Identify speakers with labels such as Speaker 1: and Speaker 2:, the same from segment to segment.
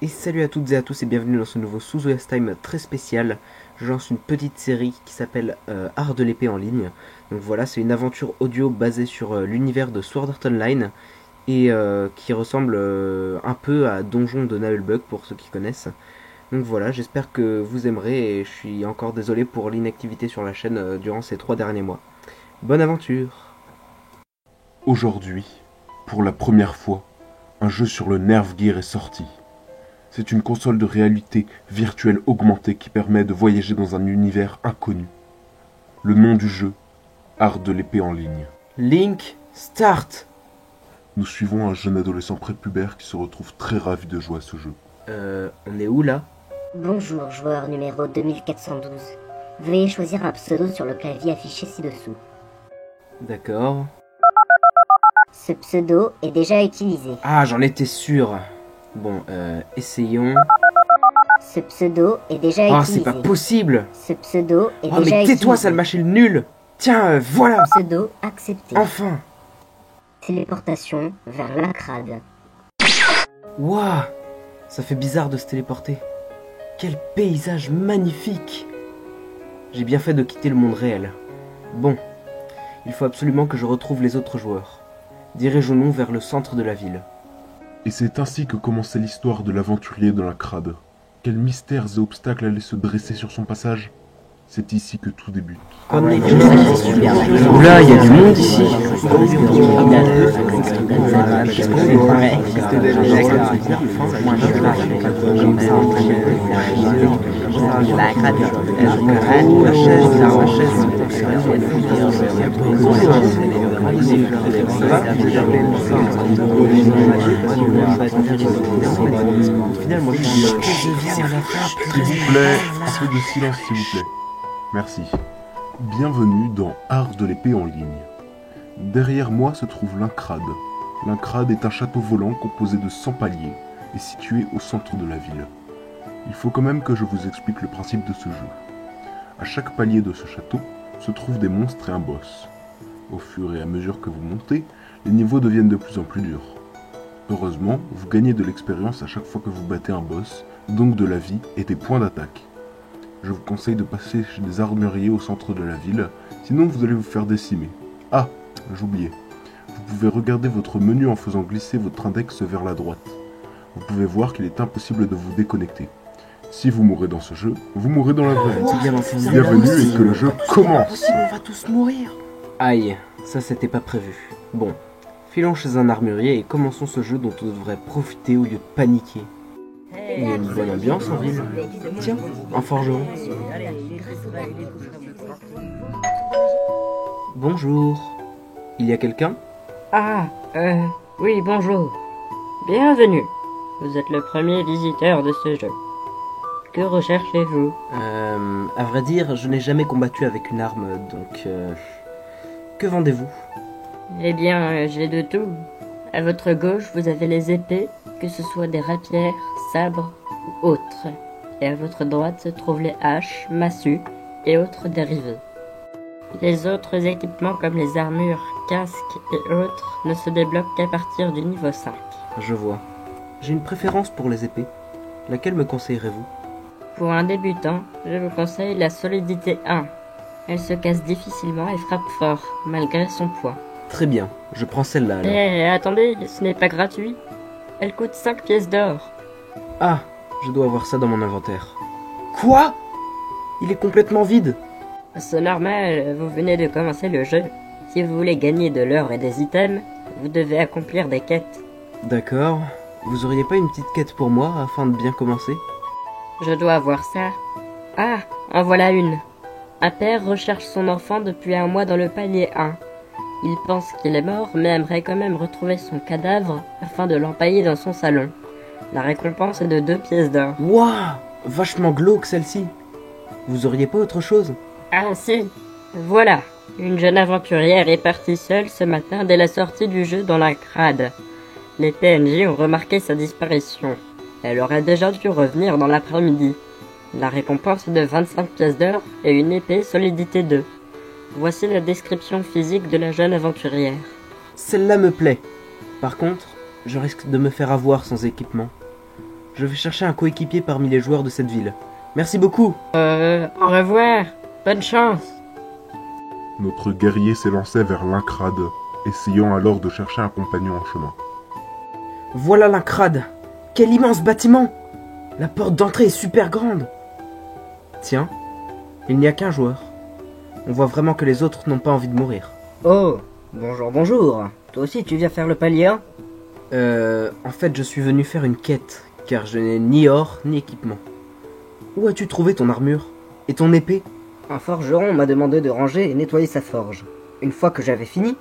Speaker 1: Et salut à toutes et à tous et bienvenue dans ce nouveau Sous OS Time très spécial. Je lance une petite série qui s'appelle Art de l'épée en ligne. Donc voilà, c'est une aventure audio basée sur l'univers de Sword Art Online et qui ressemble un peu à Donjon de Nullbug pour ceux qui connaissent. Donc voilà, j'espère que vous aimerez et je suis encore désolé pour l'inactivité sur la chaîne durant ces 3 derniers mois. Bonne aventure!
Speaker 2: Aujourd'hui, pour la première fois, un jeu sur le Nerve Gear est sorti. C'est une console de réalité virtuelle augmentée qui permet de voyager dans un univers inconnu. Le nom du jeu, Art de l'épée en ligne.
Speaker 1: Link, start!
Speaker 2: Nous suivons un jeune adolescent prépubère qui se retrouve très ravi de jouer à ce jeu.
Speaker 1: On est où là?
Speaker 3: Bonjour, joueur numéro 2412. Veuillez choisir un pseudo sur le clavier affiché ci-dessous.
Speaker 1: D'accord.
Speaker 3: Ce pseudo est déjà utilisé.
Speaker 1: Ah, j'en étais sûr. Bon, essayons.
Speaker 3: Ce pseudo est déjà
Speaker 1: Ah,
Speaker 3: utilisé.
Speaker 1: c'est pas possible.
Speaker 3: Ce pseudo est
Speaker 1: Oh,
Speaker 3: déjà
Speaker 1: mais tais-toi,
Speaker 3: utilisé.
Speaker 1: sale machine nulle. Tiens, voilà.
Speaker 3: Pseudo accepté.
Speaker 1: Enfin.
Speaker 3: Téléportation vers l'Acrade.
Speaker 1: Waouh. Ça fait bizarre de se téléporter. Quel paysage magnifique. J'ai bien fait de quitter le monde réel. Bon, il faut absolument que je retrouve les autres joueurs. Dirigeons-nous vers le centre de la ville.
Speaker 2: Et c'est ainsi que commençait l'histoire de l'aventurier dans la crade. Quels mystères et obstacles allaient se dresser sur son passage? C'est ici que tout débute.
Speaker 1: Oula, il y a du monde ici.
Speaker 2: S'il vous plaît, un peu de silence s'il vous plaît. Merci. Bienvenue dans Art de l'épée en ligne. Derrière moi se trouve l'Incrade. L'Incrade est un château volant composé de 100 paliers et situé au centre de la ville. Il faut quand même que je vous explique le principe de ce jeu. À chaque palier de ce château se trouvent des monstres et un boss. Au fur et à mesure que vous montez, les niveaux deviennent de plus en plus durs. Heureusement, vous gagnez de l'expérience à chaque fois que vous battez un boss, donc de la vie et des points d'attaque. Je vous conseille de passer chez des armuriers au centre de la ville, sinon vous allez vous faire décimer. Ah, j'oubliais. Vous pouvez regarder votre menu en faisant glisser votre index vers la droite. Vous pouvez voir qu'il est impossible de vous déconnecter. Si vous mourrez dans ce jeu, vous mourrez dans la vraie vie. Bienvenue et que le jeu commence.
Speaker 1: On va tous mourir. Aïe, ça c'était pas prévu. Bon, filons chez un armurier et commençons ce jeu dont on devrait profiter au lieu de paniquer. Il y a une bonne ambiance en ville. Tiens, un forgeron. Bonjour. Il y a quelqu'un?
Speaker 4: Oui, bonjour. Bienvenue. Vous êtes le premier visiteur de ce jeu. Que recherchez-vous?
Speaker 1: À vrai dire, je n'ai jamais combattu avec une arme, donc... Que vendez-vous?
Speaker 4: Eh bien, j'ai de tout. À votre gauche, vous avez les épées, que ce soit des rapières, sabres ou autres. Et à votre droite se trouvent les haches, massues et autres dérivés. Les autres équipements comme les armures, casques et autres ne se débloquent qu'à partir du niveau 5.
Speaker 1: Je vois. J'ai une préférence pour les épées. Laquelle me conseillerez-vous?
Speaker 4: Pour un débutant, je vous conseille la solidité 1. Elle se casse difficilement et frappe fort, malgré son poids.
Speaker 1: Très bien, je prends celle-là alors.
Speaker 4: Attendez, ce n'est pas gratuit. Elle coûte 5 pièces d'or.
Speaker 1: Ah, je dois avoir ça dans mon inventaire. Quoi? Il est complètement vide.
Speaker 4: C'est normal, vous venez de commencer le jeu. Si vous voulez gagner de l'or et des items, vous devez accomplir des quêtes.
Speaker 1: D'accord. Vous auriez pas une petite quête pour moi afin de bien commencer?
Speaker 4: Je dois avoir ça. Ah, en voilà une. Un père recherche son enfant depuis un mois dans le palier 1. Il pense qu'il est mort, mais aimerait quand même retrouver son cadavre afin de l'empailler dans son salon. La récompense est de 2 pièces d'or.
Speaker 1: Waouh, vachement glauque celle-ci. Vous auriez pas autre chose?
Speaker 4: Ah si, voilà. Une jeune aventurière est partie seule ce matin dès la sortie du jeu dans la crade. Les PNJ ont remarqué sa disparition. Elle aurait déjà dû revenir dans l'après-midi. La récompense est de 25 pièces d'or et une épée solidité 2. Voici la description physique de la jeune aventurière.
Speaker 1: Celle-là me plaît. Par contre, je risque de me faire avoir sans équipement. Je vais chercher un coéquipier parmi les joueurs de cette ville. Merci beaucoup.
Speaker 4: Au revoir. Bonne chance.
Speaker 2: Notre guerrier s'élançait vers l'Incrad, essayant alors de chercher un compagnon en chemin.
Speaker 1: Voilà l'Incrad. Quel immense bâtiment! La porte d'entrée est super grande. Tiens, il n'y a qu'un joueur. On voit vraiment que les autres n'ont pas envie de mourir.
Speaker 5: Oh, bonjour, bonjour. Toi aussi, tu viens faire le palier 1?
Speaker 1: En fait, je suis venu faire une quête, car je n'ai ni or, ni équipement. Où as-tu trouvé ton armure? Et ton épée?
Speaker 5: Un forgeron m'a demandé de ranger et nettoyer sa forge. Une fois que j'avais fini,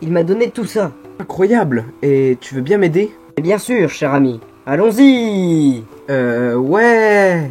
Speaker 5: il m'a donné tout ça.
Speaker 1: Incroyable! Et tu veux bien m'aider?
Speaker 5: Et bien sûr, cher ami. Allons-y!
Speaker 1: Ouais!